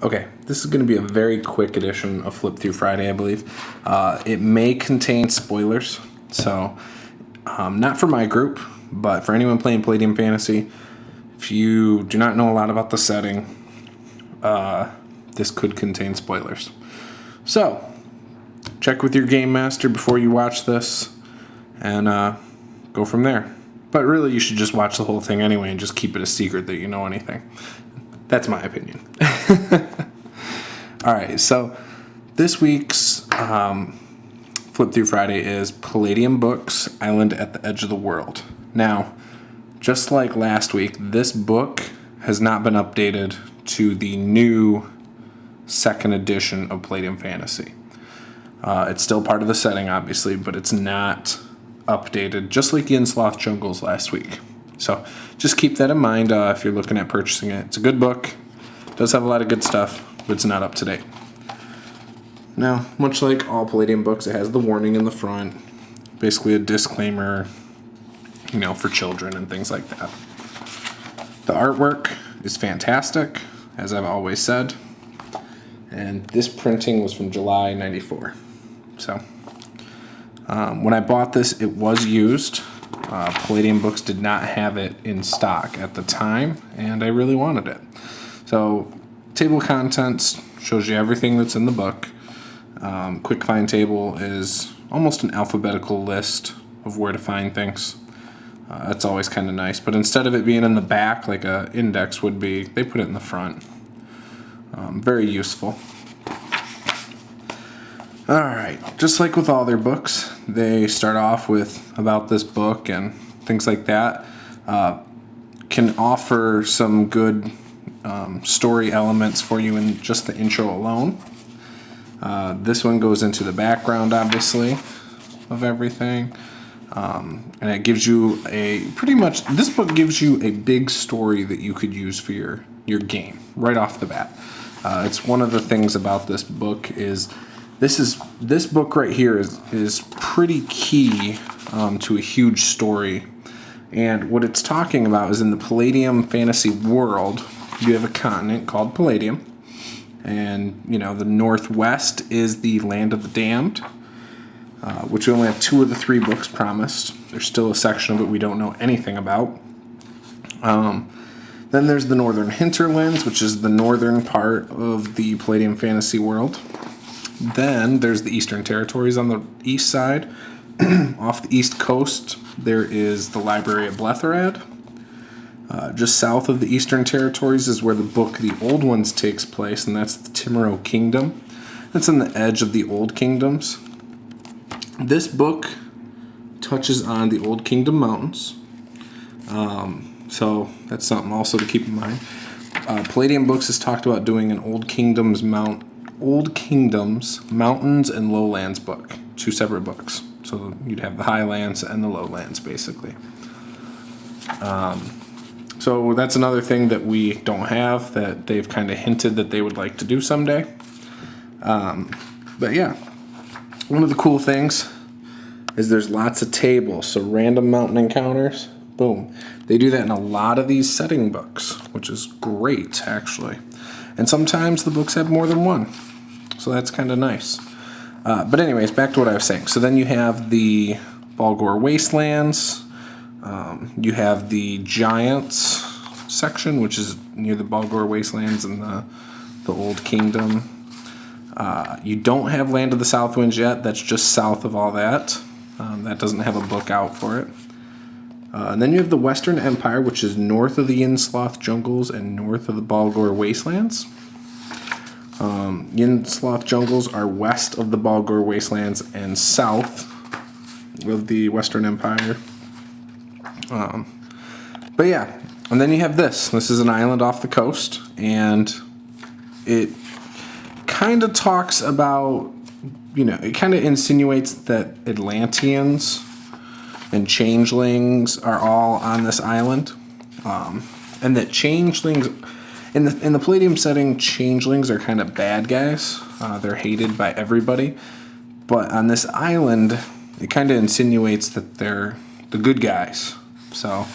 Okay, this is going to be a very quick edition of Flip Through Friday, I believe. It may contain spoilers, so not for my group, but for anyone playing Palladium Fantasy, if you do not know a lot about the setting, this could contain spoilers. So, check with your game master before you watch this, and go from there. But really, you should just watch the whole thing anyway and just keep it a secret that you know anything. That's my opinion. All right, so this week's Flip Through Friday is Palladium Books, Island at the Edge of the World. Now, just like last week, this book has not been updated to the new second edition of Palladium Fantasy. It's still part of the setting, obviously, but it's not updated, just like Yinsloth Jungles last week. So just keep that in mind if you're looking at purchasing it. It's a good book. It does have a lot of good stuff, but it's not up to date. Now, much like all Palladium books, it has the warning in the front. Basically a disclaimer, for children and things like that. The artwork is fantastic, as I've always said. And this printing was from July 94. So, when I bought this, it was used. Palladium Books did not have it in stock at the time, and I really wanted it. So, table of contents shows you everything that's in the book. Quick find table is almost an alphabetical list of where to find things. That's always kind of nice, but instead of it being in the back like an index would be, they put it in the front. Very useful. Alright, just like with all their books, they start off with about this book and things like that. Can offer some good story elements for you in just the intro alone. This one goes into the background, obviously, of everything. And it gives you this book gives you a big story that you could use for your game right off the bat. It's one of the things about this book is this book right here is pretty key to a huge story. And what it's talking about is in the Palladium fantasy world, you have a continent called Palladium. And, the northwest is the land of the damned, which we only have 2 of the 3 books promised. There's still a section of it we don't know anything about. Then there's the northern hinterlands, which is the northern part of the Palladium fantasy world. Then there's the eastern territories on the east side. Off the east coast, there is the Library of Bletherad. Just south of the eastern territories is where the book The Old Ones takes place, and that's the Timuro Kingdom. That's on the edge of the Old Kingdoms. This book touches on the Old Kingdom Mountains. So that's something also to keep in mind. Palladium Books has talked about doing an Old Kingdoms Mountains and Lowlands book. 2 separate books. So you'd have the Highlands and the Lowlands, basically. So that's another thing that we don't have that they've kind of hinted that they would like to do someday. But yeah, one of the cool things is there's lots of tables. So random mountain encounters, boom. They do that in a lot of these setting books, which is great, actually. And sometimes the books have more than one. So that's kind of nice. But anyways, back to what I was saying. So then you have the Balgor Wastelands. You have the Giants section, which is near the Balgor Wastelands and the Old Kingdom. You don't have Land of the South Winds yet. That's just south of all that. That doesn't have a book out for it. And then you have the Western Empire, which is north of the Yinsloth Jungles and north of the Balgor Wastelands. Yinsloth Jungles are west of the Balgor Wastelands and south of the Western Empire. But yeah, and then you have this. This is an island off the coast, and it kind of talks about, it kind of insinuates that Atlanteans and changelings are all on this island, and that changelings, in the Palladium setting, changelings are kind of bad guys. They're hated by everybody, but on this island, it kind of insinuates that they're the good guys. So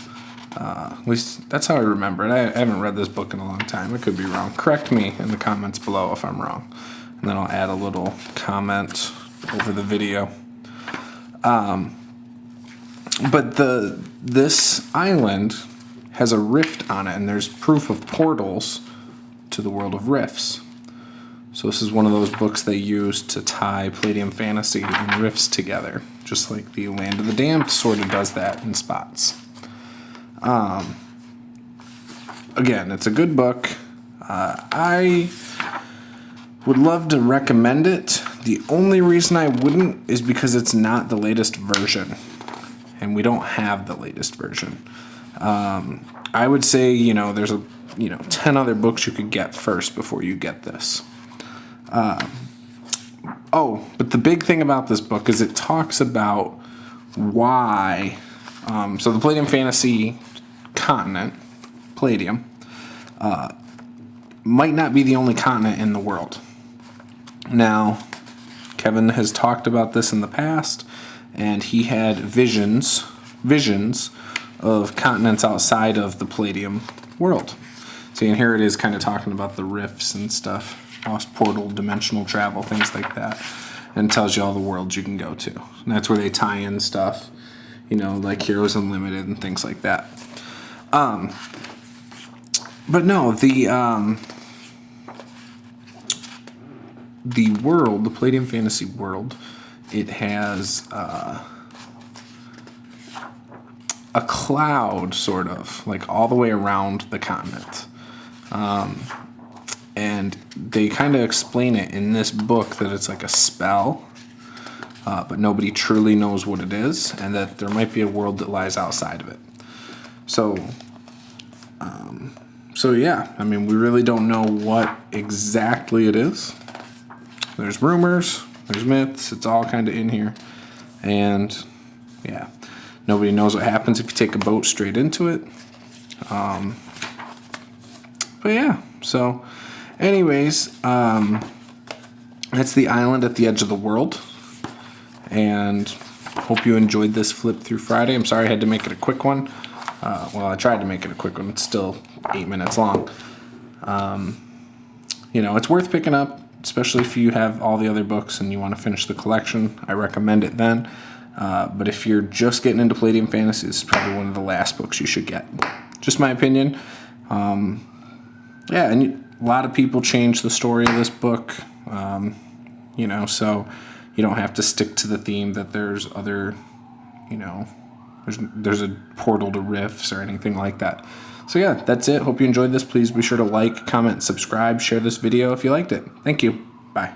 At least that's how I remember it. I haven't read this book in a long time. I could be wrong. Correct me in the comments below if I'm wrong. And then I'll add a little comment over the video. But this island has a rift on it, and there's proof of portals to the world of rifts. So this is one of those books they use to tie Palladium fantasy and rifts together, just like the Land of the Damned sort of does that in spots. Again, it's a good book. I would love to recommend it. The only reason I wouldn't is because it's not the latest version, and we don't have the latest version. I would say, there's 10 other books you could get first before you get this. But the big thing about this book is it talks about why. So the Palladium fantasy continent, Palladium, might not be the only continent in the world. Now, Kevin has talked about this in the past, and he had visions of continents outside of the Palladium world. See, and here it is kind of talking about the rifts and stuff, lost portal, dimensional travel, things like that, and tells you all the worlds you can go to. And that's where they tie in stuff, like Heroes Unlimited and things like that. But no, the world, the Palladium fantasy world, it has a cloud, sort of, like all the way around the continent. And they kind of explain it in this book that it's like a spell, but nobody truly knows what it is, and that there might be a world that lies outside of it. So yeah, I mean, we really don't know what exactly it is. There's rumors, there's myths, it's all kind of in here. And yeah, nobody knows what happens if you take a boat straight into it. But yeah, so anyways, that's the island at the edge of the world. And hope you enjoyed this flip through Friday. I'm sorry I had to make it a quick one. I tried to make it a quick one. It's still 8 minutes long. It's worth picking up, especially if you have all the other books and you want to finish the collection. I recommend it then. But if you're just getting into Palladium fantasy, this is probably one of the last books you should get. Just my opinion. And a lot of people change the story of this book. So you don't have to stick to the theme that there's other, there's a portal to rifts or anything like that. So yeah, that's it. Hope you enjoyed this. Please be sure to like, comment, subscribe, share this video if you liked it. Thank you. Bye.